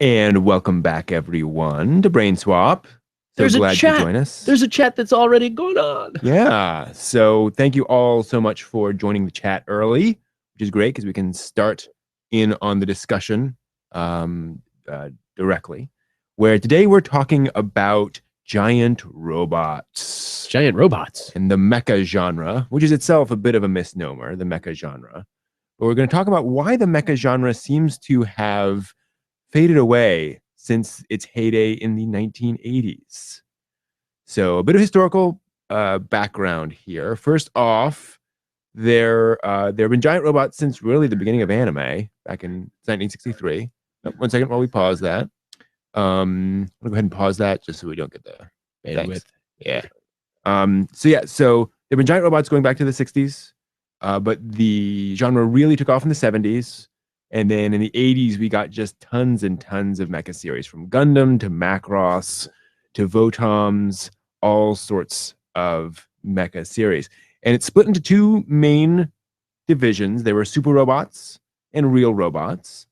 And welcome back, everyone, to Brain Swap. So There's a glad you chat. join us. There's a chat that's already going on. Yeah. So thank you all so much for joining the chat early, which is great because we can start in on the discussion directly. Where today we're talking about giant robots. Giant robots. And the mecha genre, which is itself a bit of a misnomer, the mecha genre. But we're going to talk about why the mecha genre seems to have faded away since its heyday in the 1980s. So a bit of historical background here. First off, there have been giant robots since really the beginning of anime back in 1963. Oh, 1 second while we pause that. I'm gonna go ahead and pause that just so we don't get the bandwidth. Yeah. So there have been giant robots going back to the 60s, but the genre really took off in the 70s. And then in the 80s, we got just tons and tons of mecha series, from Gundam to Macross to VOTOMS, all sorts of mecha series. And it's split into two main divisions. There were super robots and real robots.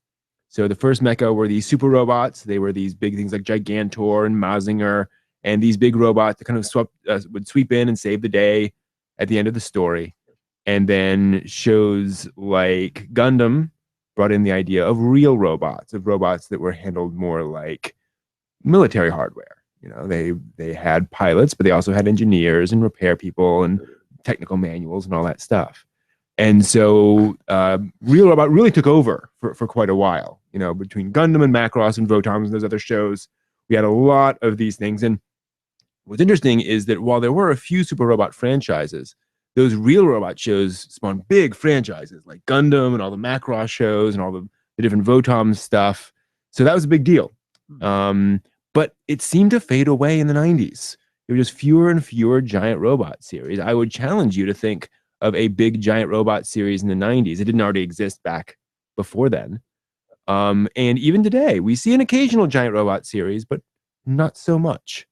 So the first mecha were these super robots. They were these big things like Gigantor and Mazinger, and these big robots that kind of would sweep in and save the day at the end of the story. And then shows like Gundam brought in the idea of real robots, of robots that were handled more like military hardware. You know, they had pilots, but they also had engineers and repair people and technical manuals and all that stuff. And so real robot really took over for quite a while. You know, between Gundam and Macross and VOTOMS and those other shows, we had a lot of these things. And what's interesting is that while there were a few super robot franchises, those real robot shows spawned big franchises like Gundam and all the Macross shows and all the different VOTOMS stuff. So that was a big deal. But it seemed to fade away in the 90s. There were just fewer and fewer giant robot series. I would challenge you to think of a big giant robot series in the 90s. It didn't already exist back before then. And even today, we see an occasional giant robot series, but not so much.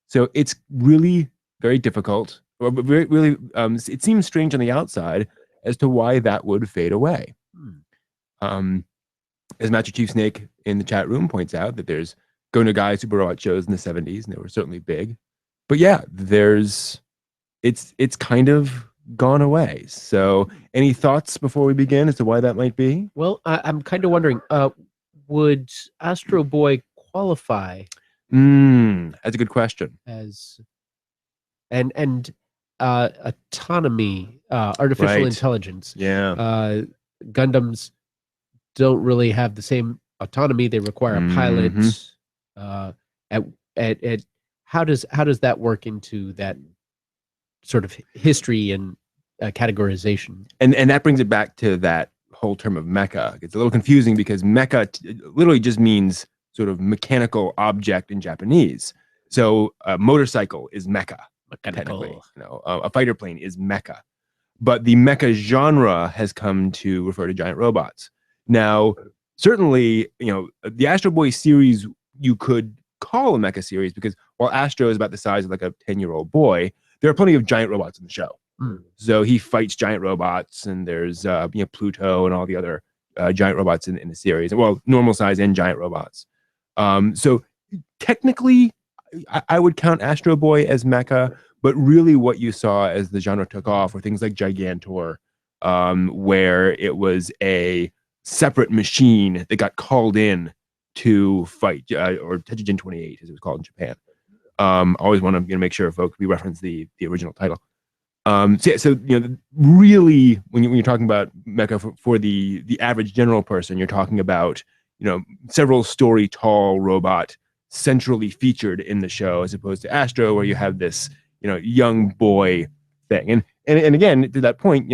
So it's really very difficult. It seems strange on the outside as to why that would fade away. As Master Chief Snake in the chat room points out, that there's Go Nagai super robot shows in the 70s, and they were certainly big. But yeah, it's kind of gone away. So any thoughts before we begin as to why that might be? Well, I'm kind of wondering, would Astro Boy qualify? That's a good question. As and autonomy, artificial intelligence. Yeah. Gundams don't really have the same autonomy. They require a pilot. How does that work into that sort of history and categorization? And that brings it back to that whole term of mecha. It's a little confusing because mecha literally just means sort of mechanical object in Japanese. So a motorcycle is mecha. Technically, you know, a fighter plane is mecha. But the mecha genre has come to refer to giant robots. Now, certainly, you know, the Astro Boy series you could call a mecha series because while Astro is about the size of like a 10-year-old boy, there are plenty of giant robots in the show. So he fights giant robots, and there's Pluto and all the other giant robots in the series. Well, normal size and giant robots. So technically, I would count Astro Boy as mecha, but really what you saw as the genre took off were things like Gigantor, where it was a separate machine that got called in to fight, or Teijin 28, as it was called in Japan. Always want to make sure folks we reference the original title. So really, when you're talking about mecha for the average general person, you're talking about several story tall robot centrally featured in the show, as opposed to Astro, where you have this young boy thing. And again, to that point,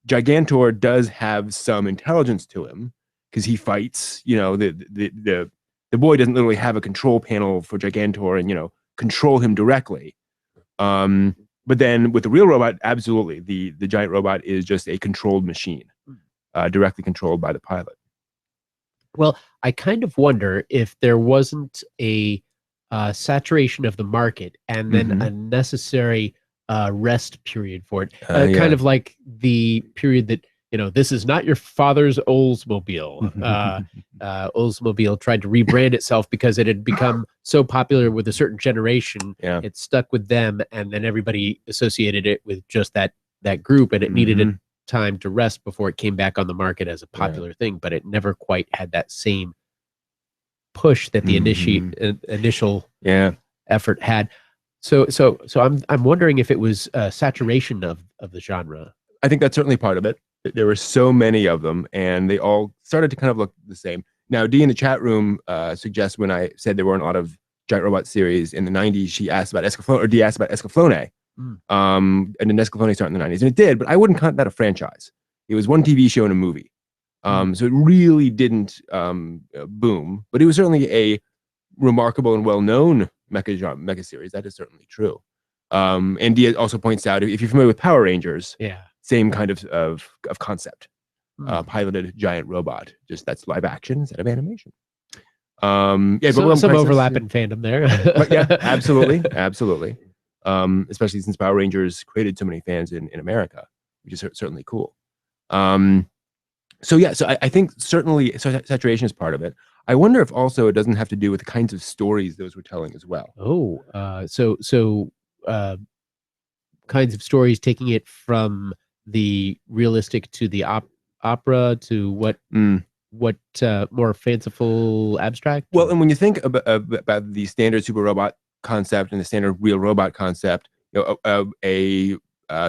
Gigantor does have some intelligence to him because he fights. The boy doesn't literally have a control panel for Gigantor and control him directly. But then with the real robot, absolutely, the giant robot is just a controlled machine, directly controlled by the pilot. Well, I kind of wonder if there wasn't a saturation of the market and then a necessary rest period for it, kind of like the period that this is not your father's Oldsmobile. Oldsmobile tried to rebrand itself because it had become so popular with a certain generation. Yeah. It stuck with them, and then everybody associated it with just that group, and it needed a time to rest before it came back on the market as a popular thing. But it never quite had that same push that the initial effort had. So I'm wondering if it was saturation of the genre. I think that's certainly part of it. There were so many of them, and they all started to kind of look the same. Now, Dee in the chat room suggests when I said there weren't a lot of giant robot series in the 90s, she asked about Escaflowne, or Dee asked about Escaflowne. And then Escaflowne started in the 90s, and it did, but I wouldn't count that a franchise. It was one TV show and a movie. So it really didn't boom, but it was certainly a remarkable and well-known mecha series. That is certainly true. And Dee also points out, if you're familiar with Power Rangers, same kind of concept. Piloted giant robot, just that's live action instead of animation. Some overlap in fandom there. Yeah, absolutely. Especially since Power Rangers created so many fans in America, which is certainly cool. So I think certainly saturation is part of it. I wonder if also it doesn't have to do with the kinds of stories those were telling as well. Kinds of stories, taking it from the realistic to the opera to what more fanciful, abstract. Well, and when you think about the standard super robot concept and the standard real robot concept, a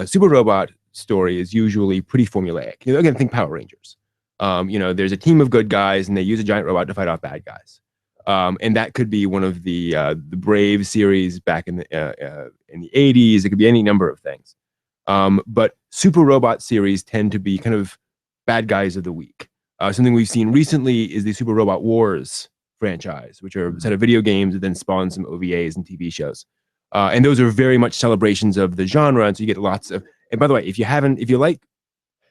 super robot story is usually pretty formulaic. Again, think Power Rangers. There's a team of good guys and they use a giant robot to fight off bad guys. And that could be one of the Brave series back in the 80s. It could be any number of things. But super robot series tend to be kind of bad guys of the week. Something we've seen recently is the Super Robot Wars franchise, which are a set of video games that then spawn some OVAs and TV shows. And those are very much celebrations of the genre. And so you get lots of, and by the way, if you like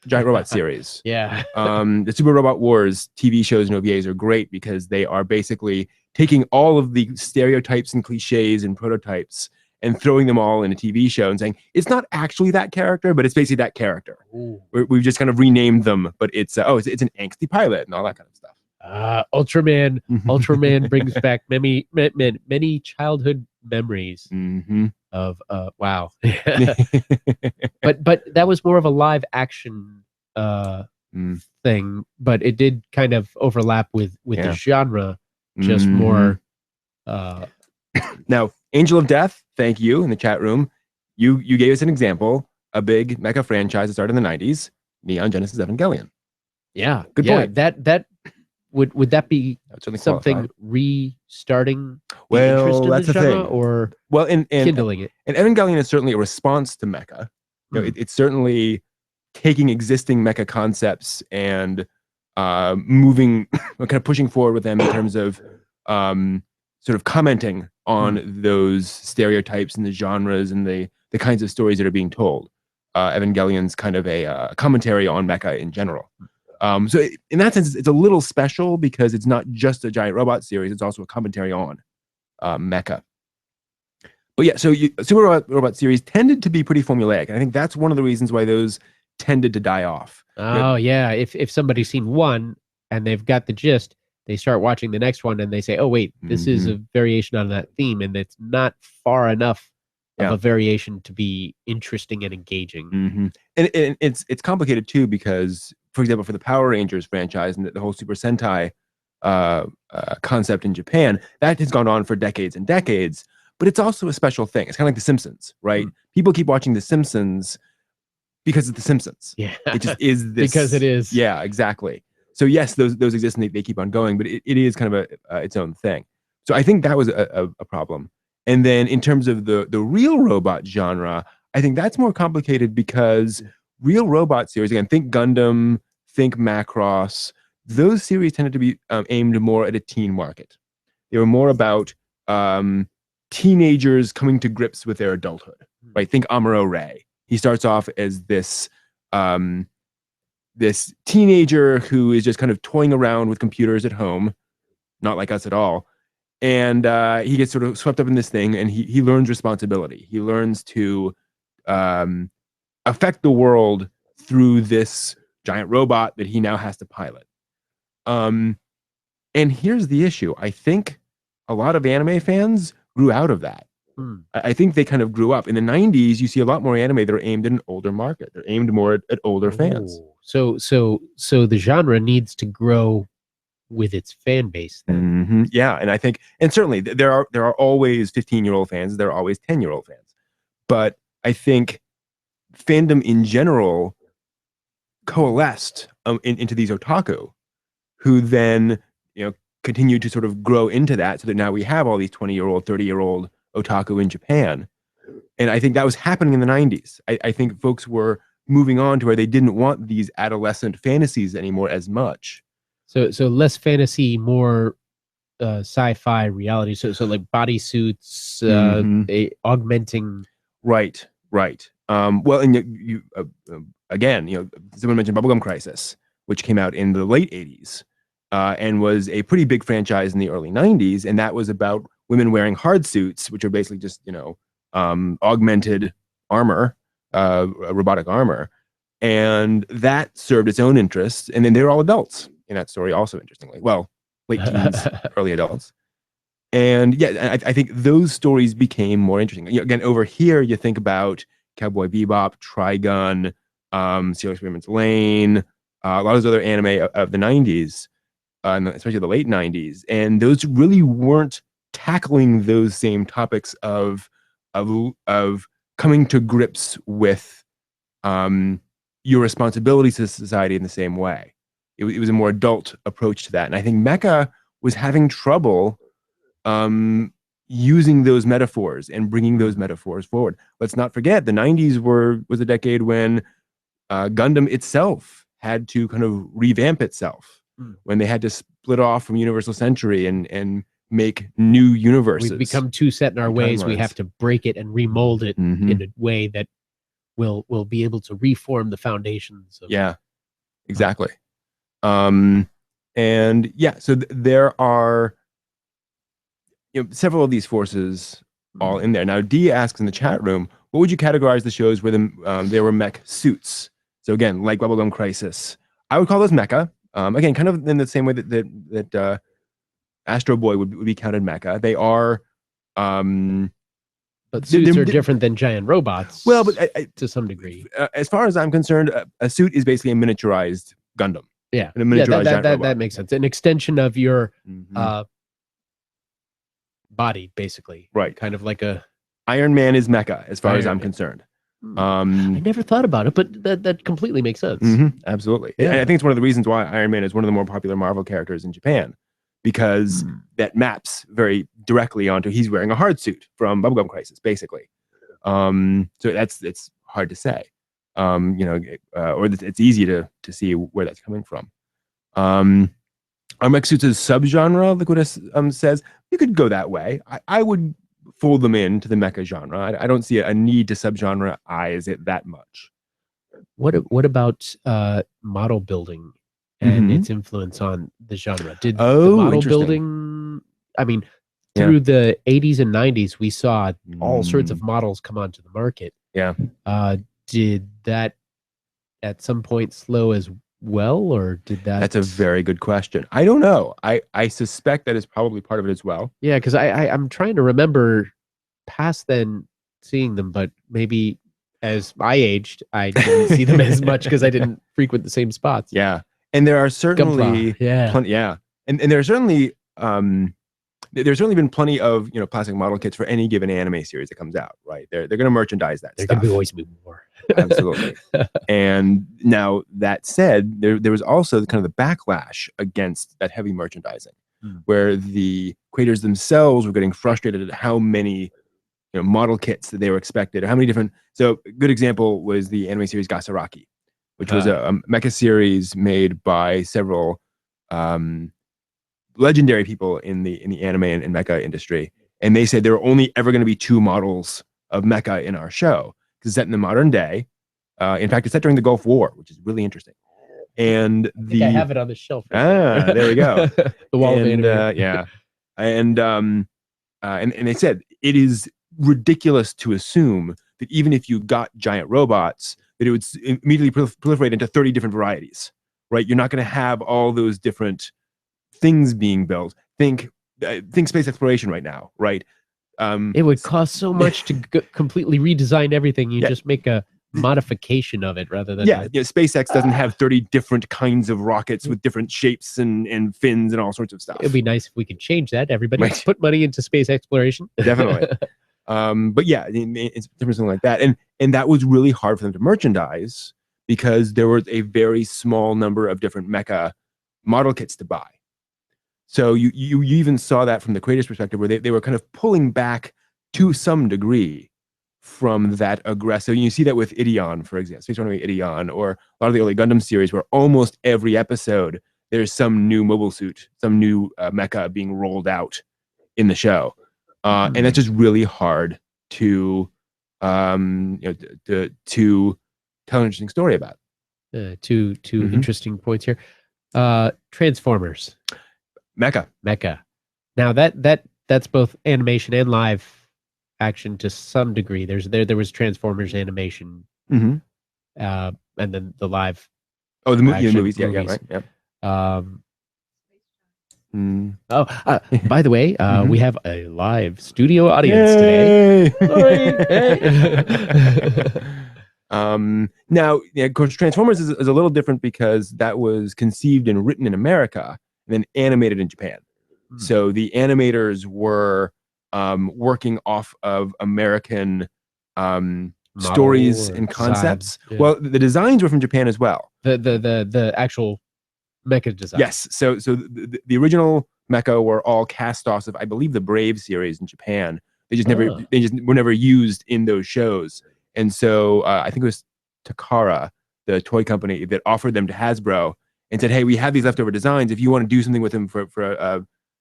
giant robot series, the Super Robot Wars TV shows and OVAs are great because they are basically taking all of the stereotypes and cliches and prototypes and throwing them all in a TV show and saying it's not actually that character, but it's basically that character. We've just kind of renamed them, but it's an angsty pilot and all that kind of stuff. Ultraman brings back many childhood memories of wow. but that was more of a live action thing, but it did kind of overlap with the genre, just more. Now, Angel of Death, thank you in the chat room. You gave us an example, a big mecha franchise that started in the 90s, Neon Genesis Evangelion. Yeah, good point. That would that be something restarting the interest in that's the the genre, thing. or and kindling it? And Evangelion is certainly a response to mecha. It's certainly taking existing mecha concepts and moving, kind of pushing forward with them in terms of sort of commenting on those stereotypes and the genres and the kinds of stories that are being told. Evangelion's kind of a commentary on mecha in general. So in that sense, it's a little special because it's not just a giant robot series; it's also a commentary on mecha. But yeah, so Super Robot series tended to be pretty formulaic, and I think that's one of the reasons why those tended to die off. Oh yeah, if somebody's seen one and they've got the gist, they start watching the next one and they say, "Oh wait, this is a variation on that theme," and it's not far enough of a variation to be interesting and engaging. And it's complicated too because, for example, for the Power Rangers franchise and the whole Super Sentai concept in Japan, that has gone on for decades and decades. But it's also a special thing. It's kind of like The Simpsons, right? People keep watching The Simpsons because it's The Simpsons. Yeah, it just is this because it is. Yeah, exactly. So yes, those exist and they keep on going, but it is kind of its own thing. So I think that was a problem. And then in terms of the real robot genre, I think that's more complicated because real robot series, again, think Gundam, think Macross, those series tended to be aimed more at a teen market. They were more about teenagers coming to grips with their adulthood, right? Think Amuro Ray. He starts off as this this teenager who is just kind of toying around with computers at home, not like us at all. And he gets sort of swept up in this thing, and he learns responsibility. He learns to affect the world through this giant robot that he now has to pilot. And here's the issue. I think a lot of anime fans grew out of that. I think they kind of grew up. In the 90s, you see a lot more anime that are aimed at an older market. They're aimed more at older fans. So the genre needs to grow with its fan base then. Yeah, and I think, and certainly there are always 15-year-old fans, there are always 10-year-old fans. But I think fandom in general coalesced into these otaku who then, continue to sort of grow into that, so that now we have all these 20-year-old, 30-year-old otaku in Japan. And I think that was happening in the 90s. I think folks were moving on to where they didn't want these adolescent fantasies anymore as much. So less fantasy, more sci-fi reality. So like bodysuits, augmenting. Right. Well, and you again, someone mentioned Bubblegum Crisis, which came out in the late 80s and was a pretty big franchise in the early 90s. And that was about women wearing hard suits, which are basically just, augmented armor, robotic armor. And that served its own interests. And then they were all adults in that story, also, interestingly. Well, late teens, early adults. And yeah, I think those stories became more interesting. Again, over here, you think about Cowboy Bebop, Trigun, Serial Experiments Lane, a lot of those other anime of the 90s, especially the late 90s. And those really weren't tackling those same topics of coming to grips with your responsibilities to society in the same way. It was a more adult approach to that. And I think Mecha was having trouble using those metaphors and bringing those metaphors forward. Let's not forget, the 90s was a decade when Gundam itself had to kind of revamp itself, when they had to split off from Universal Century and make new universes. We've become too set in our ways. We have to break it and remold it in a way that will be able to reform the foundations of exactly. And yeah, so there are several of these forces all in there. Now, D asks in the chat room, what would you categorize the shows where there were mech suits? So again, like Bubblegum Crisis, I would call those mecha. Again, kind of in the same way that Astro Boy would be counted mecha. They are, but suits are different than giant robots. Well, but to some degree, as far as I'm concerned, a suit is basically a miniaturized Gundam. Yeah, and a miniaturized giant robot. That makes sense. An extension of your body, basically. Right. Kind of like a Iron Man is mecha, as far as I'm concerned. I never thought about it, but that completely makes sense. Absolutely. Yeah. And I think it's one of the reasons why Iron Man is one of the more popular Marvel characters in Japan, because that maps very directly onto he's wearing a hard suit from Bubblegum Crisis, basically. So it's hard to say, or it's easy to see where that's coming from. Are mech suits a subgenre? Liquidus says you could go that way. I would fold them into the mecha genre. I don't see a need to subgenreize it that much. What about model building and its influence on the genre? Did the model building? I mean, through the 80s and 90s, we saw all sorts of models come onto the market. Yeah. Did that at some point slow as well, or did that? That's a very good question. I don't know. I suspect that is probably part of it as well. Yeah, because I'm trying to remember past then seeing them, but maybe as I aged, I didn't see them as much because I didn't frequent the same spots. Yeah, and there are certainly and there are certainly there's certainly been plenty of plastic model kits for any given anime series that comes out. Right, they're going to merchandise that. There can always be more. Absolutely. And now that said, there was also kind of the backlash against that heavy merchandising, where the creators themselves were getting frustrated at how many model kits that they were expected, or how many different. So a good example was the anime series Gasaraki, which was a mecha series made by several legendary people in the anime and mecha industry. And they said there were only ever going to be 2 models of mecha in our show, because it's set in the modern day. In fact, it's set during the Gulf War, which is really interesting. And I have it on the shelf. There we go. The wall of anime. Yeah. And they said it is ridiculous to assume that even if you got giant robots, that it would immediately proliferate into 30 different varieties, right? You're not going to have all those different things being built. Think space exploration right now, right? It would cost so much to completely redesign everything. You just make a modification of it rather than SpaceX doesn't have 30 different kinds of rockets with different shapes and fins and all sorts of stuff. It'd be nice if we could change that. Everybody put money into space exploration. Definitely. But yeah, it's different, something like that. And that was really hard for them to merchandise because there was a very small number of different mecha model kits to buy. So you even saw that from the creators' perspective, where they were kind of pulling back to some degree from that aggressive. You see that with Ideon, for example, Space Runaway Ideon, or a lot of the early Gundam series, where almost every episode there's some new mobile suit, some new mecha being rolled out in the show, and that's just really hard to to tell an interesting story about. Two interesting points here. Transformers. Mecha. Now that's both animation and live action to some degree. There was Transformers animation, and then the live. Oh, the movies. Yeah, right. Yeah. By the way, we have a live studio audience today. Now, of course, Transformers is a little different because that was conceived and written in America and then animated in Japan. So the animators were working off of American stories and concepts. Well, the designs were from Japan as well. The actual mecha design. Yes. So the original mecha were all cast-offs of, I believe, the Brave series in Japan. They just were never used in those shows. And so I think it was Takara, the toy company, that offered them to Hasbro and said, "Hey, we have these leftover designs. If you want to do something with them for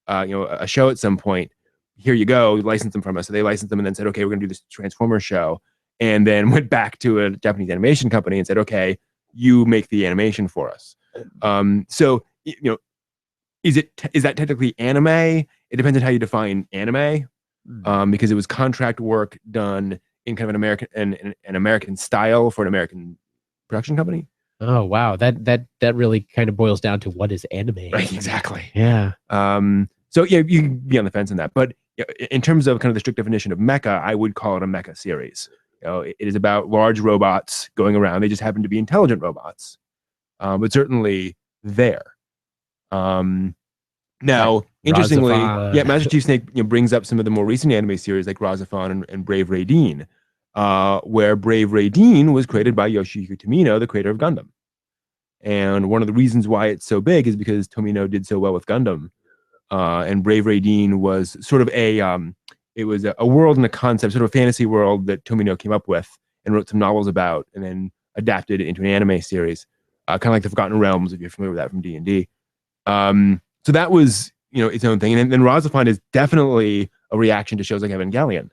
a show at some point, here you go. License them from us." So they licensed them and then said, "Okay, we're going to do this Transformers show." And then went back to a Japanese animation company and said, "Okay, you make the animation for us." So is that technically anime? It depends on how you define anime, because it was contract work done in kind of an American style for an American production company. Oh wow, that really kind of boils down to what is anime. Right, exactly. Yeah. So yeah, you can be on the fence on that, but in terms of kind of the strict definition of mecha, I would call it a mecha series. It is about large robots going around. They just happen to be intelligent robots, but certainly there. Now, interestingly, Master Chief Snake brings up some of the more recent anime series like Razafon and Brave Raideen, where Brave Raideen was created by Yoshihiko Tomino, the creator of Gundam. And one of the reasons why it's so big is because Tomino did so well with Gundam. And Brave Raideen was sort of it was a world and a concept, sort of a fantasy world that Tomino came up with and wrote some novels about, and then adapted it into an anime series, kind of like the Forgotten Realms, if you're familiar with that from D&D. So that was, its own thing. And then Razafon is definitely a reaction to shows like Evangelion.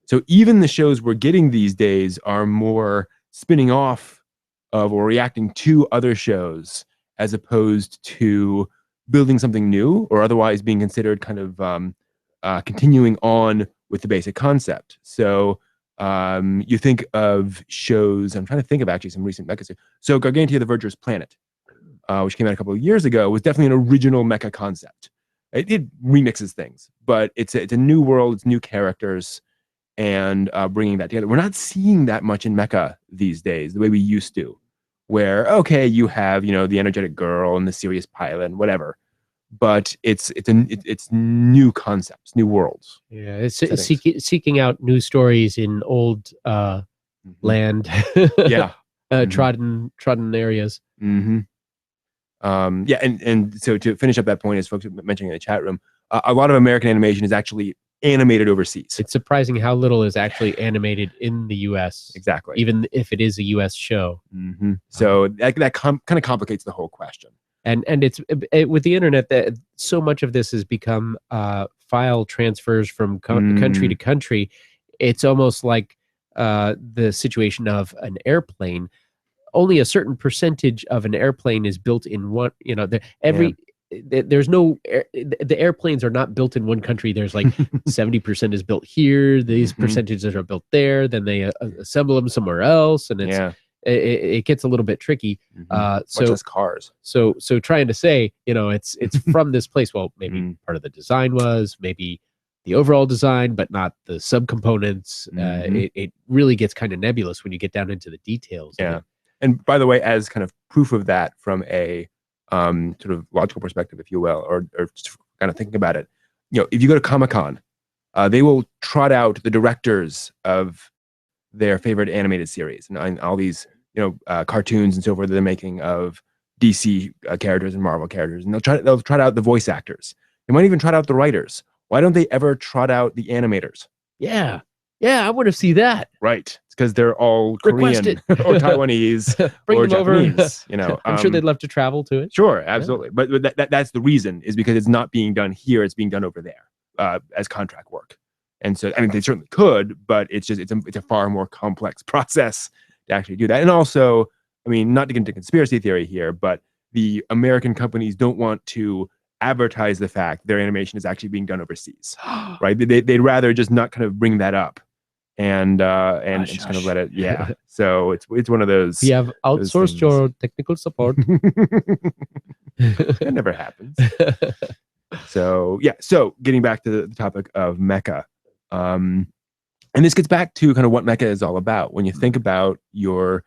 So even the shows we're getting these days are more spinning off of or reacting to other shows as opposed to building something new or otherwise being considered kind of continuing on with the basic concept. So you think of shows, I'm trying to think of actually some recent mechas. So Gargantia the Verdurous Planet, which came out a couple of years ago, was definitely an original mecha concept. It remixes things, but it's a new world, it's new characters, and bringing that together. We're not seeing that much in mecha these days, the way we used to, where, okay, you have, the energetic girl and the serious pilot and whatever, but it's new concepts, new worlds. Yeah, it's seeking out new stories in old land, trodden areas. Yeah, and so to finish up that point, as folks were mentioning in the chat room, a lot of American animation is actually animated overseas. It's surprising how little is actually animated in the U.S. Exactly, even if it is a U.S. show. So that kind of complicates the whole question. And it's with the internet that so much of this has become file transfers from country to country. It's almost like the situation of an airplane. Only a certain percentage of an airplane is built in one. There's no the airplanes are not built in one country. There's like 70% is built here. These percentages are built there. Then they assemble them somewhere else, and it gets a little bit tricky. Much less cars. So trying to say, it's from this place. Well, maybe part of the design was, maybe the overall design, but not the subcomponents. It really gets kind of nebulous when you get down into the details. Yeah. And by the way, as kind of proof of that from a sort of logical perspective, if you will, or just kind of thinking about it, if you go to Comic-Con, they will trot out the directors of their favorite animated series and all these, cartoons and so forth that they're making of DC characters and Marvel characters, and they'll trot out the voice actors. They might even trot out the writers. Why don't they ever trot out the animators? Yeah, I want to see that. Right, it's because they're all Korean or Taiwanese Bring or them Japanese. I'm sure they'd love to travel to it. Sure, absolutely. Yeah. But that's the reason, is because it's not being done here; it's being done over there as contract work. And so, I mean, they certainly could, but it's a far more complex process to actually do that. And also, I mean, not to get into conspiracy theory here, but the American companies don't want to advertise the fact their animation is actually being done overseas, right? They'd rather just not kind of bring that up and just kind of let it. Yeah. So it's one of those. We have outsourced your technical support. That never happens. So yeah. So getting back to the topic of Mecha. And this gets back to kind of what Mecha is all about. When you think about your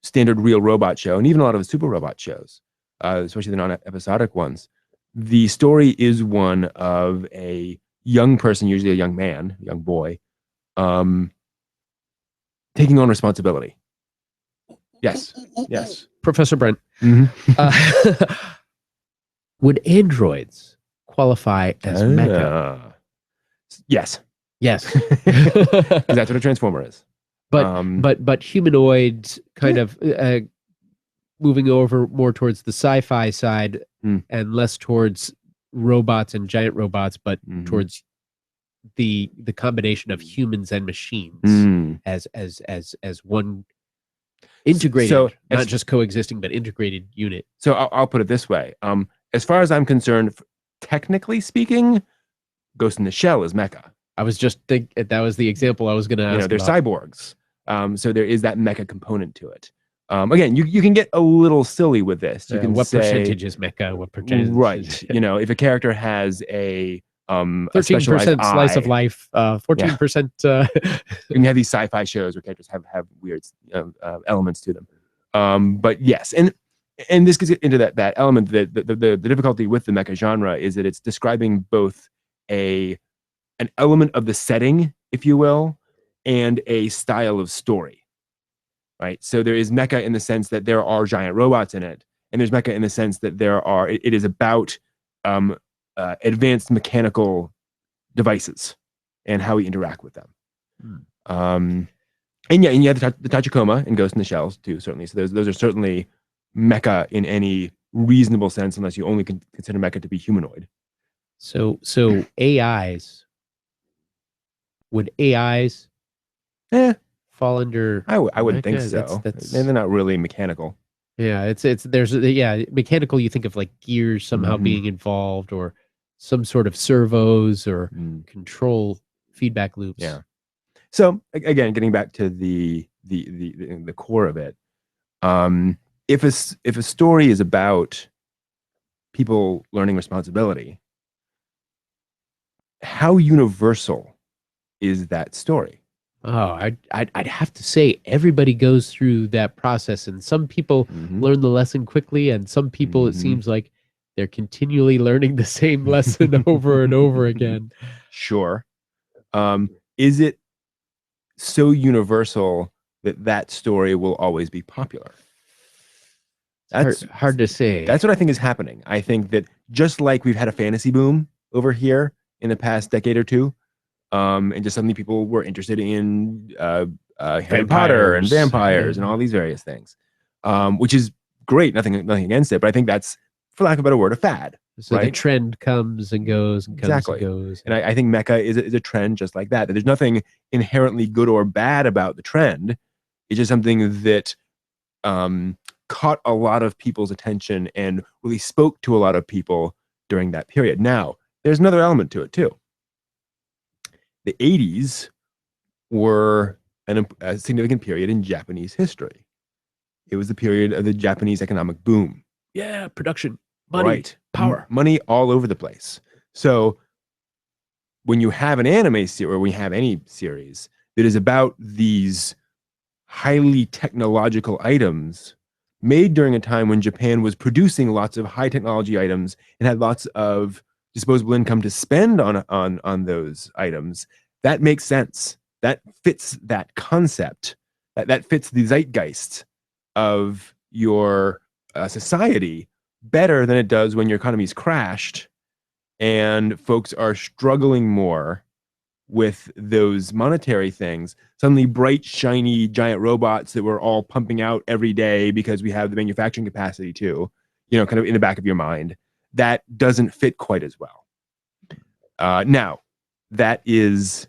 standard real robot show, and even a lot of the super robot shows, especially the non-episodic ones, the story is one of a young person, usually a young man, young boy, taking on responsibility. Yes. Professor Brent. Mm-hmm. Would androids qualify as Mecha? Yes. Yes. That's what a transformer is. But humanoids kind of moving over more towards the sci-fi side and less towards robots and giant robots, but towards the combination of humans and machines as one integrated, so not just coexisting, but integrated unit. So I'll put it this way. As far as I'm concerned, technically speaking, Ghost in the Shell is Mecha. I was just thinking that was the example I was going to ask. They're cyborgs. So there is that Mecha component to it. Again, you can get a little silly with this. You can what say, percentage is Mecha? What percentage? Right. If a character has a 13% slice of life, 14%. You can have these sci-fi shows where characters have weird elements to them. But yes, and this gets into that element. The difficulty with the Mecha genre is that it's describing both an element of the setting, if you will, and a style of story, right? So there is Mecha in the sense that there are giant robots in it, and there's Mecha in the sense that it is about advanced mechanical devices and how we interact with them. And you have the Tachikoma and Ghost in the Shells too, certainly. So those are certainly Mecha in any reasonable sense, unless you only consider Mecha to be humanoid. So AIs. Would AIs fall under? I wouldn't think so. They're not really mechanical. Yeah, there's mechanical. You think of like gears somehow being involved, or some sort of servos or control feedback loops. Yeah. So again, getting back to the core of it, if a story is about people learning responsibility, how universal is that story? Oh, I'd have to say everybody goes through that process, and some people learn the lesson quickly, and some people it seems like they're continually learning the same lesson over and over again. Sure. Is it so universal that story will always be popular? That's hard to say. That's what I think is happening. I think that just like we've had a fantasy boom over here in the past decade or two, and just suddenly people were interested in Harry Potter and vampires and all these various things, which is great. Nothing against it, but I think that's, for lack of a better word, a fad. So the trend comes and goes and comes and goes. And I think Mecha is a trend just like that. There's nothing inherently good or bad about the trend. It's just something that caught a lot of people's attention and really spoke to a lot of people during that period. Now, there's another element to it too. The 80s were a significant period in Japanese history. It was the period of the Japanese economic boom. Yeah, production, money, Right. power. Money all over the place. So when you have an anime series, or when you have any series that is about these highly technological items made during a time when Japan was producing lots of high technology items and had lots of disposable income to spend on those items, that makes sense. That fits that concept. That fits the zeitgeist of your society better than it does when your economy's crashed and folks are struggling more with those monetary things. Suddenly bright, shiny, giant robots that we're all pumping out every day because we have the manufacturing capacity to, kind of in the back of your mind, that doesn't fit quite as well. Now, that is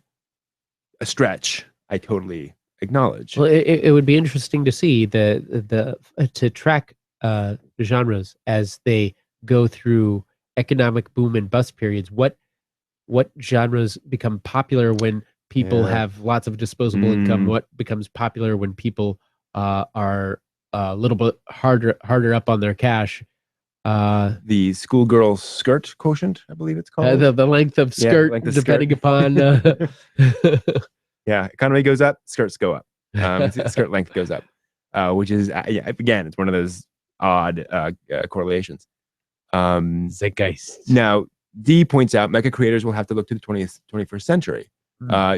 a stretch. I totally acknowledge. Well, it would be interesting to see to track the genres as they go through economic boom and bust periods. What genres become popular when people have lots of disposable income? What becomes popular when people are a little bit harder up on their cash? The schoolgirl skirt quotient, I believe it's called. The length of skirt, length of depending skirt. upon. Yeah, economy goes up, skirts go up. Skirt length goes up, which is again, it's one of those odd correlations. Zeitgeist. Now, D points out mecha creators will have to look to the 21st century.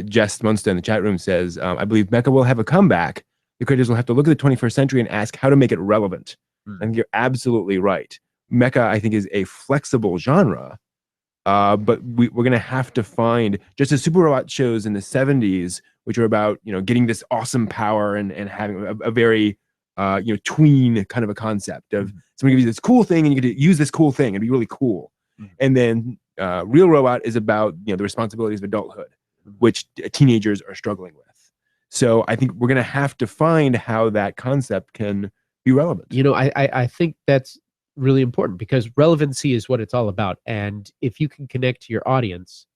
Jess Munster in the chat room says, I believe mecha will have a comeback. The creators will have to look at the 21st century and ask how to make it relevant. I think you're absolutely right. Mecha, I think, is a flexible genre, but we're going to have to find, just as super robot shows in the 70s, which are about, getting this awesome power and having a very, tween kind of a concept of somebody gives you this cool thing and you get to use this cool thing and be really cool. And then Real Robot is about, the responsibilities of adulthood, which teenagers are struggling with. So I think we're going to have to find how that concept can be relevant. I think that's really important because relevancy is what it's all about. And if you can connect to your audience,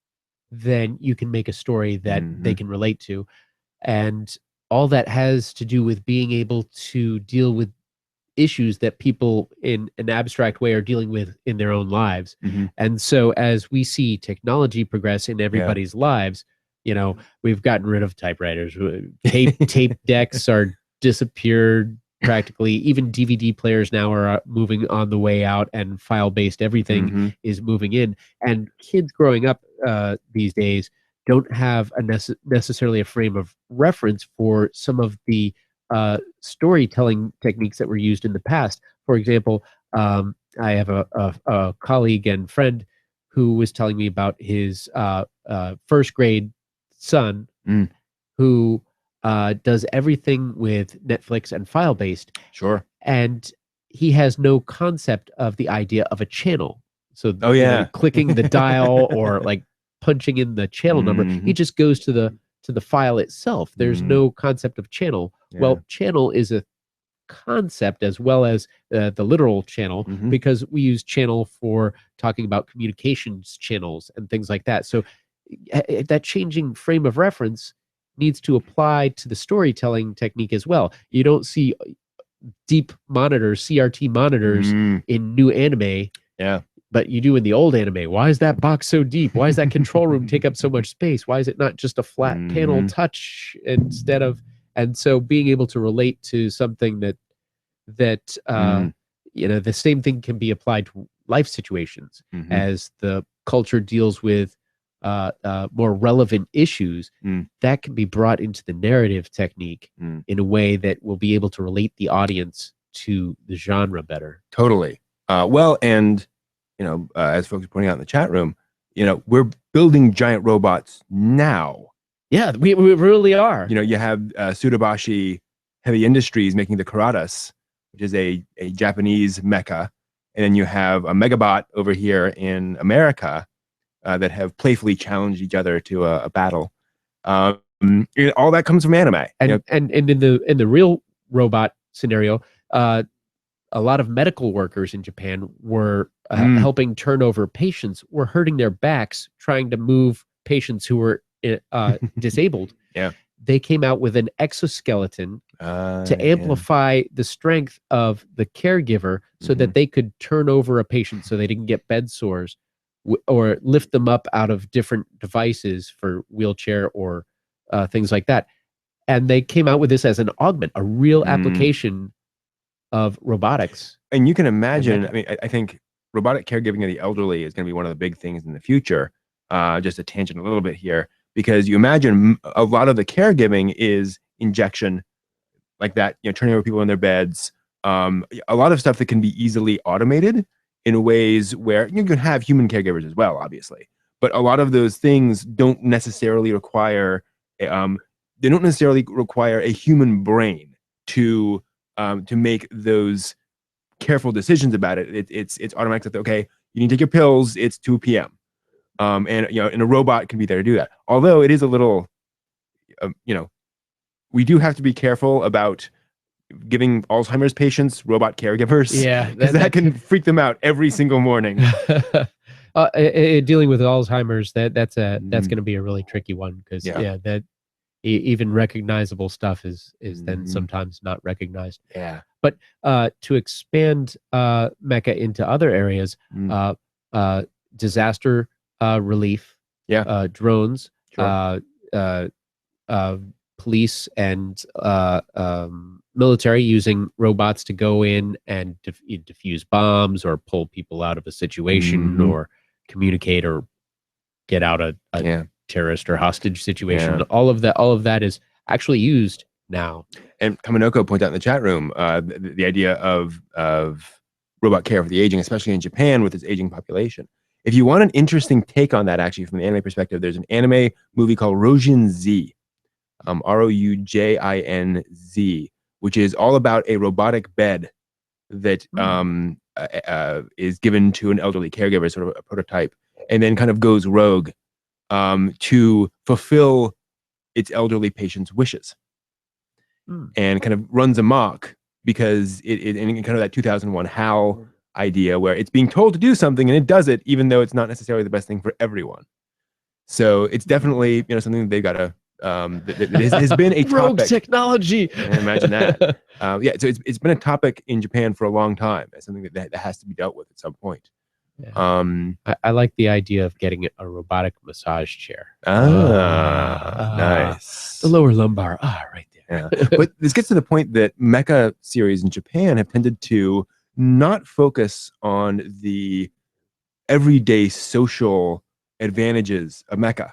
then you can make a story that they can relate to. And all that has to do with being able to deal with issues that people in an abstract way are dealing with in their own lives. And so as we see technology progress in everybody's lives, we've gotten rid of typewriters. Tape decks are disappeared practically. Even DVD players now are moving on the way out, and file-based everything is moving in. And kids growing up these days don't have necessarily a frame of reference for some of the storytelling techniques that were used in the past. For example, I have a colleague and friend who was telling me about his first grade son who does everything with Netflix and file-based. Sure. And he has no concept of the idea of a channel. So clicking the dial or like punching in the channel number, he just goes to the file itself. There's no concept of channel. Well, channel is a concept as well as the literal channel, because we use channel for talking about communications channels and things like that. So that changing frame of reference needs to apply to the storytelling technique as well. You don't see deep monitors, CRT monitors in new anime. Yeah. But you do in the old anime. Why is that box so deep? Why does that control room take up so much space? Why is it not just a flat panel touch instead of? And so being able to relate to something that the same thing can be applied to life situations as the culture deals with more relevant issues, that can be brought into the narrative technique in a way that will be able to relate the audience to the genre better. Totally. Well, and as folks are pointing out in the chat room, we're building giant robots now. Yeah, we really are. You have Tsurubashi Heavy Industries making the Karatas, which is a Japanese mecha, and then you have a Megabot over here in America that have playfully challenged each other to a battle. All that comes from anime. And in the real robot scenario, a lot of medical workers in Japan were helping turn over patients, were hurting their backs trying to move patients who were disabled. Yeah. they came out with an exoskeleton to amplify the strength of the caregiver so that they could turn over a patient so they didn't get bed sores or lift them up out of different devices for wheelchair or things like that. And they came out with this as an augment, a real application of robotics. And you can imagine, I mean, I think robotic caregiving of the elderly is going to be one of the big things in the future. Just a tangent a little bit here, because you imagine a lot of the caregiving is injection like that, you know, turning over people in their beds. A lot of stuff that can be easily automated in ways where you can have human caregivers as well, obviously. But a lot of those things don't necessarily require, they don't necessarily require a human brain to make those careful decisions about it. It's automatic that, okay, you need to take your pills, it's 2 p.m. And you know, and a robot can be there to do that. Although it is a little, you know, we do have to be careful about giving Alzheimer's patients robot caregivers. Yeah, because that can freak them out every single morning. Dealing with Alzheimer's, that's going to be a really tricky one, because that even recognizable stuff is then sometimes not recognized. Yeah. But to expand Mecha into other areas, disaster relief, drones, police and military using robots to go in and defuse bombs or pull people out of a situation or communicate or get out a terrorist or hostage situation. All of that is actually used now. And Kaminoko pointed out in the chat room the idea of robot care for the aging, especially in Japan with its aging population. If you want an interesting take on that, actually, from the anime perspective, there's an anime movie called Rojin Z, Roujinz, which is all about a robotic bed that is given to an elderly caregiver, sort of a prototype, and then kind of goes rogue to fulfill its elderly patient's wishes, and kind of runs amok because it kind of that 2001 HAL idea where it's being told to do something and it does it, even though it's not necessarily the best thing for everyone. So it's definitely, you know, something that they've got to that has been a topic. Rogue technology. Imagine that. Yeah, so it's been a topic in Japan for a long time. It's something that has to be dealt with at some point. Yeah. I like the idea of getting a robotic massage chair. Nice. The lower lumbar. Right there. Yeah. But this gets to the point that mecha series in Japan have tended to not focus on the everyday social advantages of mecha.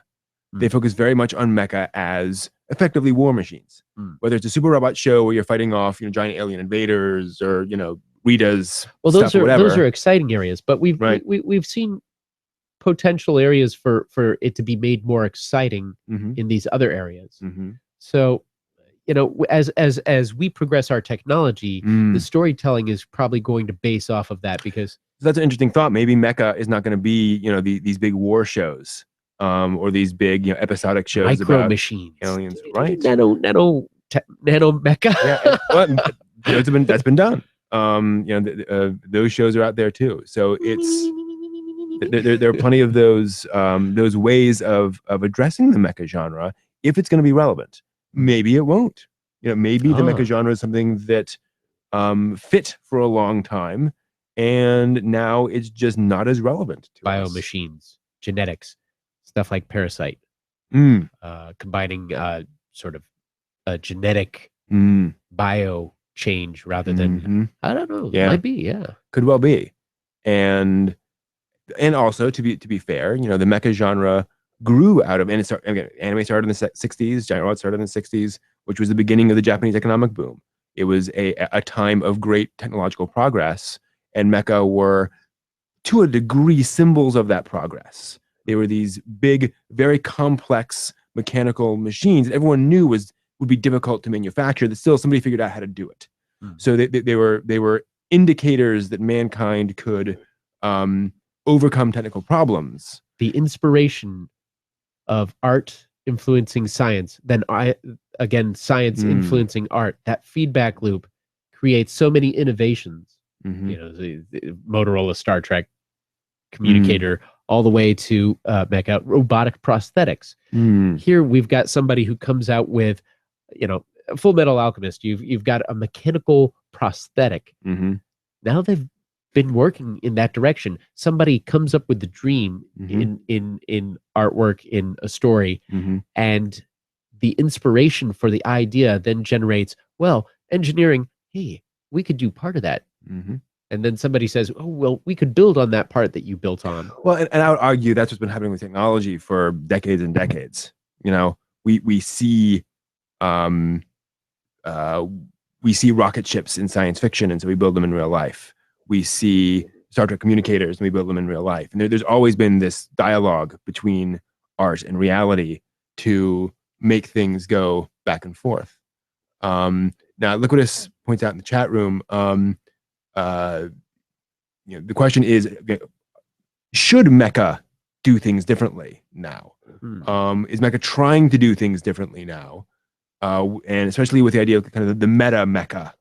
They focus very much on mecha as effectively war machines. Whether it's a super robot show where you're fighting off, you know, giant alien invaders, or, you know, Rita's those stuff, are exciting areas, but we've seen potential areas for it to be made more exciting in these other areas. So, you know, as we progress our technology, the storytelling is probably going to base off of that, because that's an interesting thought. Maybe mecha is not going to be, you know, these big war shows. Or these big, you know, episodic shows micro about machines, aliens, right? Nano mecha. Yeah, well, that's been done. You know, those shows are out there too. So there are plenty of those ways of addressing the mecha genre if it's going to be relevant. Maybe it won't. You know, maybe the mecha genre is something that fit for a long time, and now it's just not as relevant to us. Biomachines, genetics. Stuff like Parasite, combining sort of a genetic bio change rather than I don't know. Yeah, might be. Yeah, could well be. And also to be fair, you know, the mecha genre grew out of, and anime started in the 60s, giant robots started in the 60s, which was the beginning of the Japanese economic boom. It was a time of great technological progress, and mecha were, to a degree, symbols of that progress. They were these big, very complex mechanical machines that everyone knew would be difficult to manufacture, that still somebody figured out how to do it. So they were indicators that mankind could overcome technical problems. The inspiration of art influencing science, then science influencing art. That feedback loop creates so many innovations. You know, the Motorola Star Trek communicator all the way to Mecha robotic prosthetics. Here we've got somebody who comes out with, Full Metal Alchemist. You've got a mechanical prosthetic. Now they've been working in that direction. Somebody comes up with the dream in artwork, in a story, and the inspiration for the idea then generates, well, engineering, hey, we could do part of that. And then somebody says, oh, well, we could build on that part that you built on. Well, and I would argue that's what's been happening with technology for decades and decades. We see rocket ships in science fiction, and so we build them in real life. We see Star Trek communicators, and we build them in real life. And there's always been this dialogue between art and reality to make things go back and forth. Now, Liquidus points out in the chat room, the question is, should Mecha do things differently now? Is Mecha trying to do things differently now? And especially with the idea of kind of the meta Mecha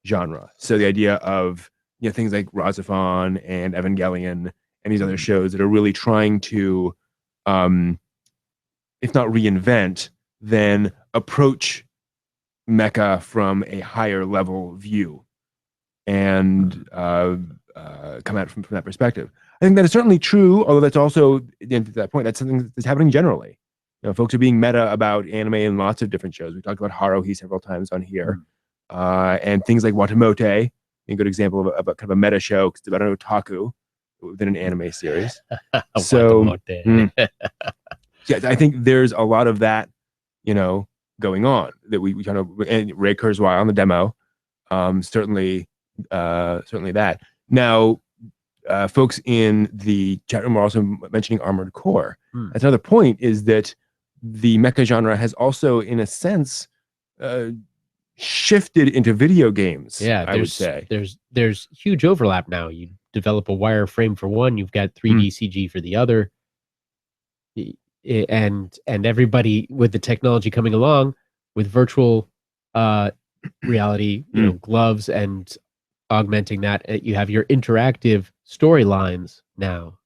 genre. So the idea of things like Razafon and Evangelion and these other shows that are really trying to, if not reinvent, then approach Mecha from a higher level view and come at it from that perspective. I think that is certainly true, although that's also, to that point, that's something that's happening generally. Folks are being meta about anime in lots of different shows. We talked about Haruhi several times on here. And things like Watamote, a good example of kind of a meta show, because it's about an otaku within an anime series. So, yeah, I think there's a lot of that, going on that we kind of, and Ray Kurzweil on the demo, certainly that. Now, folks in the chat room are also mentioning Armored Core. That's another point, is that the mecha genre has also, in a sense, shifted into video games. Yeah, I would say there's huge overlap now. You develop a wireframe for one, you've got 3D CG for the other, and everybody with the technology coming along with virtual reality, gloves and augmenting that, you have your interactive storylines now.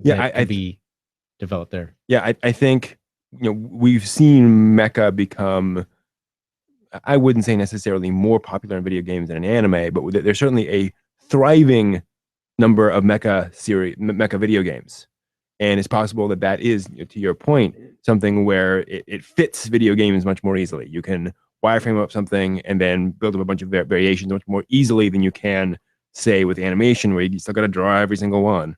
Yeah, I be developed there. Yeah, I think we've seen mecha become, I wouldn't say necessarily more popular in video games than in anime, but there's certainly a thriving number of mecha video games. And it's possible that is, to your point, something where it fits video games much more easily. You can wireframe up something and then build up a bunch of variations much more easily than you can, say, with animation, where you still got to draw every single one.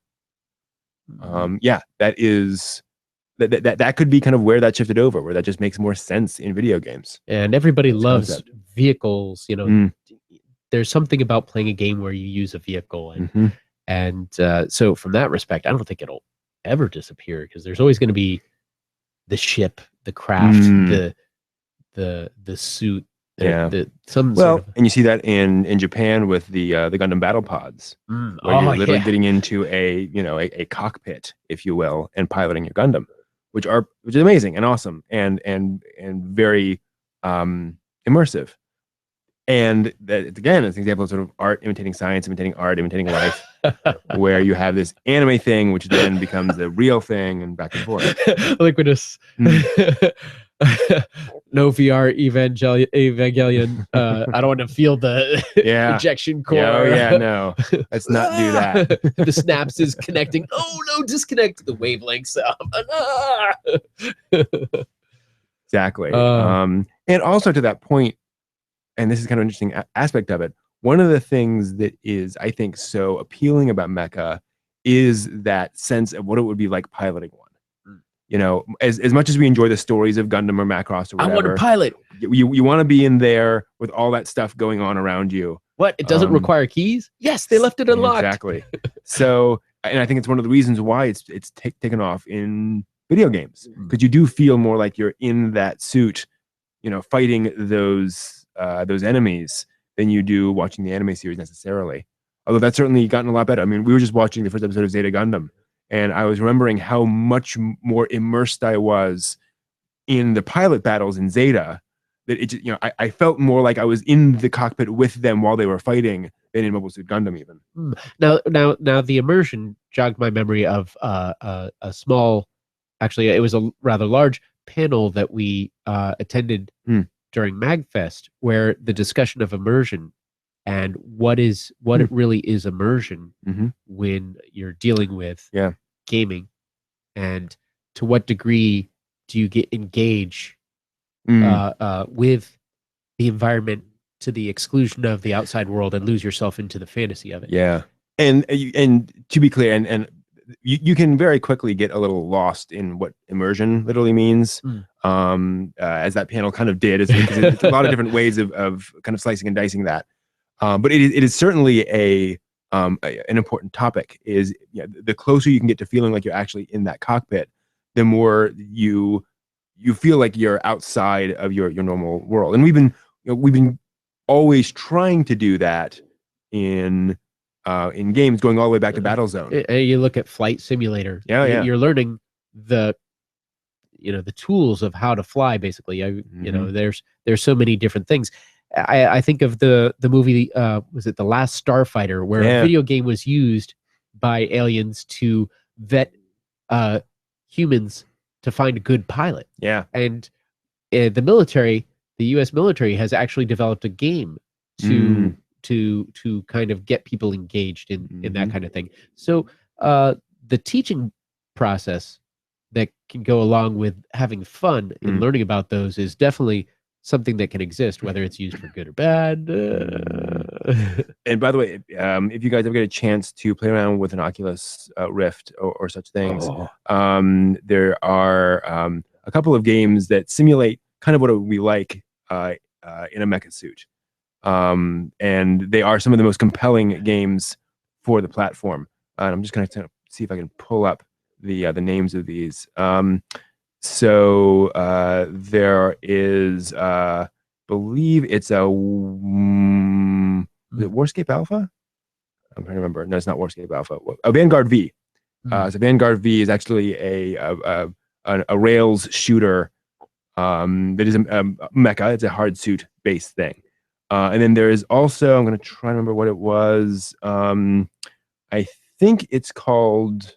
Yeah, that is that could be kind of where that shifted over, where that just makes more sense in video games. And everybody loves vehicles. There's something about playing a game where you use a vehicle, and so from that respect, I don't think it'll ever disappear, because there's always going to be the ship, the craft, the suit. And you see that in Japan with the Gundam battle pods, where you're literally getting into a cockpit, if you will, and piloting your Gundam, which is amazing and awesome and very immersive. And that, again, is an example of sort of art imitating science, imitating art, imitating life, where you have this anime thing, which then becomes the real thing, and back and forth. Liquidus. No VR Evangelion. I don't want to feel the ejection core. Oh yeah, no. Let's not do that. The snaps is connecting. Oh no, disconnect the wavelengths. Exactly. And also to that point, and this is kind of an interesting aspect of it, one of the things that is, I think, so appealing about mecha is that sense of what it would be like piloting one. As much as we enjoy the stories of Gundam or Macross or whatever, I want to pilot. You want to be in there with all that stuff going on around you. What? It doesn't require keys? Yes, they left it unlocked. Exactly. So, and I think it's one of the reasons why it's taken off in video games, because you do feel more like you're in that suit, fighting those enemies, than you do watching the anime series necessarily. Although that's certainly gotten a lot better. I mean, we were just watching the first episode of Zeta Gundam, and I was remembering how much more immersed I was in the pilot battles in Zeta, that I felt more like I was in the cockpit with them while they were fighting been in Mobile Suit Gundam even. Now, the immersion jogged my memory of a small, actually, it was a rather large panel that we attended during MagFest, where the discussion of immersion and what it really is immersion when you're dealing with gaming, and to what degree do you get engage with the environment to the exclusion of the outside world and lose yourself into the fantasy of it. Yeah. And to be clear, and you can very quickly get a little lost in what immersion literally means, as that panel kind of did. It's a lot of different ways of kind of slicing and dicing that. But it is certainly an important topic. Is the closer you can get to feeling like you're actually in that cockpit, the more you feel like you're outside of your normal world. And we've been always trying to do that in games, going all the way back to Battlezone. You look at Flight Simulator. You're learning the tools of how to fly. Basically, there's so many different things. I think of the movie, was it The Last Starfighter, where a video game was used by aliens to vet humans to find a good pilot. Yeah, and the military. The U.S. military has actually developed a game to kind of get people engaged in that kind of thing. So the teaching process that can go along with having fun and learning about those is definitely something that can exist, whether it's used for good or bad. And by the way, if you guys ever get a chance to play around with an Oculus Rift or such things, there are a couple of games that simulate kind of what it would be like in a mecha suit. And they are some of the most compelling games for the platform. And I'm just going to see if I can pull up the names of these. So there is, believe it's a is it Warscape Alpha? I'm trying to remember. No, it's not Warscape Alpha. Vanguard V. So Vanguard V is actually a Rails shooter that is a mecha. It's a hard suit based thing. And then there is also, I'm going to try and remember what it was. I think it's called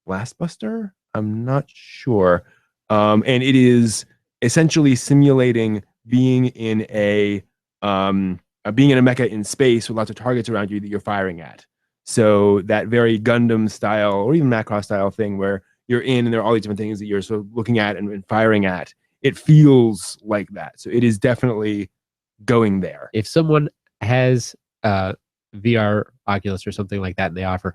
Blastbuster. I'm not sure. And it is essentially simulating being in a mecha in space with lots of targets around you that you're firing at. So that very Gundam style or even Macross style thing where you're in and there are all these different things that you're sort of looking at and firing at. It feels like that. So it is definitely going there. If someone has VR Oculus or something like that and they offer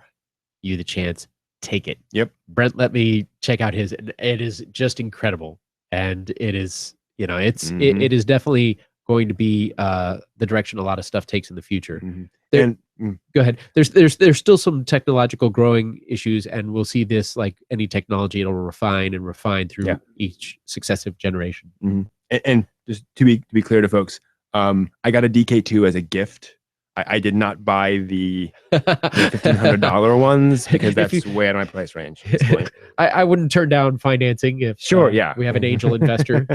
you the chance, take it. Yep. Brent let me check out his, and it is just incredible. And it is, it is definitely going to be the direction a lot of stuff takes in the future. Go ahead. There's still some technological growing issues, and we'll see this, like any technology, it'll refine through each successive generation. And just to be clear to folks, I got a DK2 as a gift. I did not buy the $1,500 ones because that's way out of my price range at this point. I wouldn't turn down financing if we have an angel investor.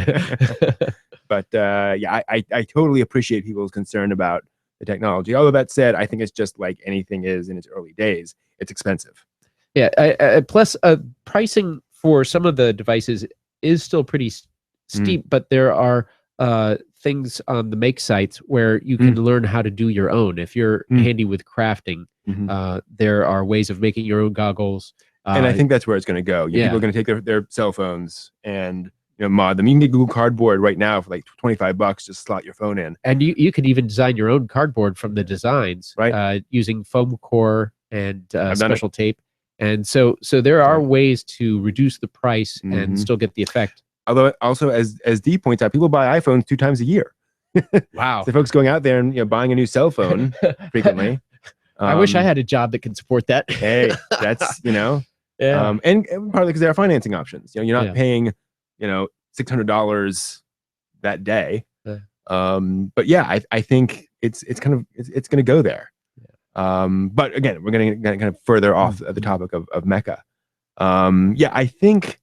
But I totally appreciate people's concern about the technology. Although that said, I think it's just like anything is in its early days. It's expensive. Yeah. Plus, pricing for some of the devices is still pretty steep, but there are things on the make sites where you can learn how to do your own. If you're handy with crafting, there are ways of making your own goggles. And I think that's where it's going to go. People are going to take their cell phones and mod them. You can get Google Cardboard right now for like $25. Just slot your phone in, and you could even design your own cardboard from the designs, right? Using foam core and special tape. And so there are ways to reduce the price and still get the effect. Although also, as Dee points out, people buy iPhones 2 times a year. Wow. So folks going out there and buying a new cell phone frequently. I wish I had a job that could support that. Hey, that's and partly because there are financing options. You're not paying $600 that day. But yeah, I think it's going to go there. But again, we're going to kind of further off the topic of Mecha. I think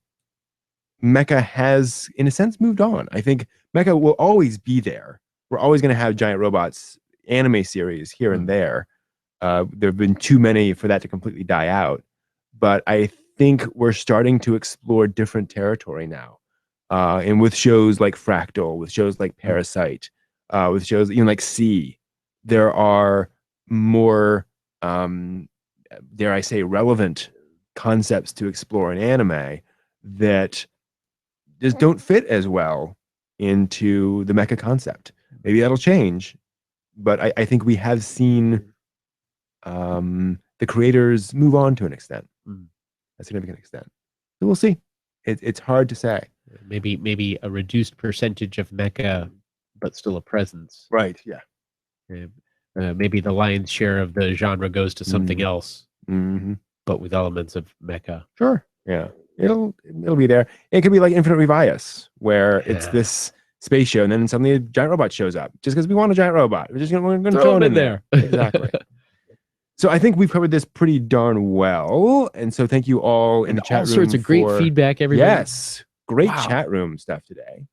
Mecha has, in a sense, moved on. I think Mecha will always be there. We're always going to have giant robots anime series here and there. There have been too many for that to completely die out. But I think we're starting to explore different territory now. And with shows like Fractal, with shows like Parasite, with shows even like C, there are more, dare I say, relevant concepts to explore in anime that just don't fit as well into the mecha concept. Maybe that'll change, but I think we have seen the creators move on to an extent, a significant extent. So we'll see. It's hard to say. Maybe a reduced percentage of mecha, but still a presence. Right. Yeah. Maybe the lion's share of the genre goes to something else, but with elements of mecha. Sure. Yeah. It'll be there. It could be like Infinite Revias, where it's this space show, and then suddenly a giant robot shows up just because we want a giant robot. We're going to throw it in there. Exactly. So I think we've covered this pretty darn well, and so thank you all in the chat room. All sorts of great feedback, everybody. Yes, great chat room stuff today.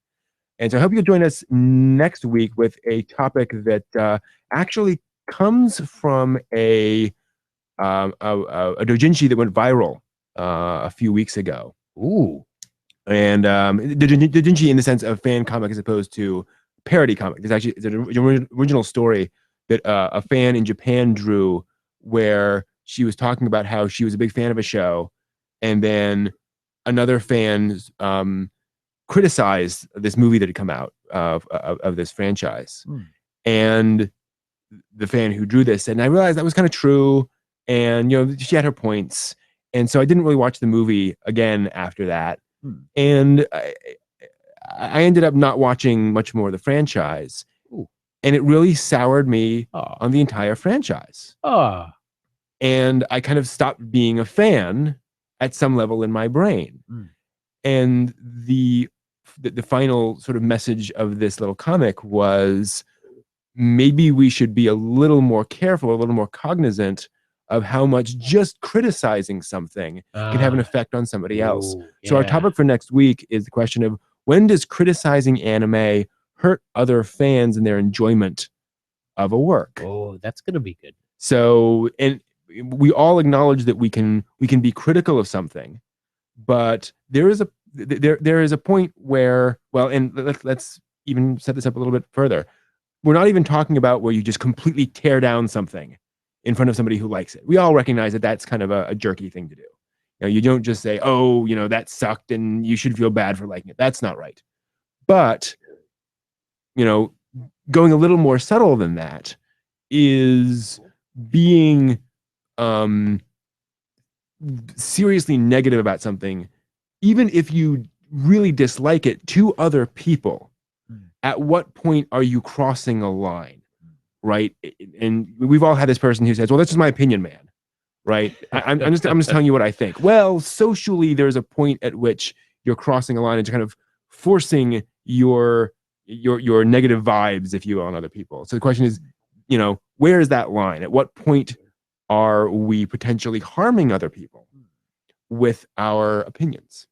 And so I hope you'll join us next week with a topic that actually comes from a doujinshi that went viral a few weeks ago. Ooh. And doujinshi in the sense of fan comic as opposed to parody comic. It's an original story that a fan in Japan drew, where she was talking about how she was a big fan of a show, and then another fan criticized this movie that had come out of this franchise. And the fan who drew this said, and I realized that was kind of true, and she had her points, and so I didn't really watch the movie again after that. And I ended up not watching much more of the franchise. And it really soured me on the entire franchise. And I kind of stopped being a fan at some level in my brain. And the final sort of message of this little comic was, maybe we should be a little more careful, a little more cognizant of how much just criticizing something can have an effect on somebody else. So our topic for next week is the question of, when does criticizing anime hurt other fans in their enjoyment of a work? Oh, that's going to be good. So, and we all acknowledge that we can be critical of something, but there is a point where, well, and let's even set this up a little bit further. We're not even talking about where you just completely tear down something in front of somebody who likes it. We all recognize that that's kind of a jerky thing to do. You don't just say, oh, that sucked and you should feel bad for liking it. That's not right. But going a little more subtle than that is being seriously negative about something, even if you really dislike it, to other people. At what point are you crossing a line, right? And we've all had this person who says, well, that's just my opinion, man, right? I'm just telling you what I think. Well, socially, there's a point at which you're crossing a line and kind of forcing your negative vibes, if you will, on other people. So the question is, where is that line? At what point are we potentially harming other people with our opinions?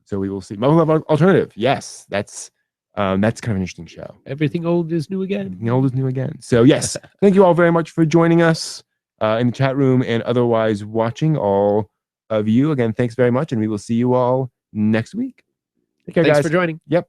So we will see. Mobile Love Alternative. Yes, that's kind of an interesting show. Everything old is new again. Everything old is new again. So yes, thank you all very much for joining us in the chat room and otherwise watching, all of you. Again, thanks very much, and we will see you all next week. Take care, guys. Thanks for joining. Yep.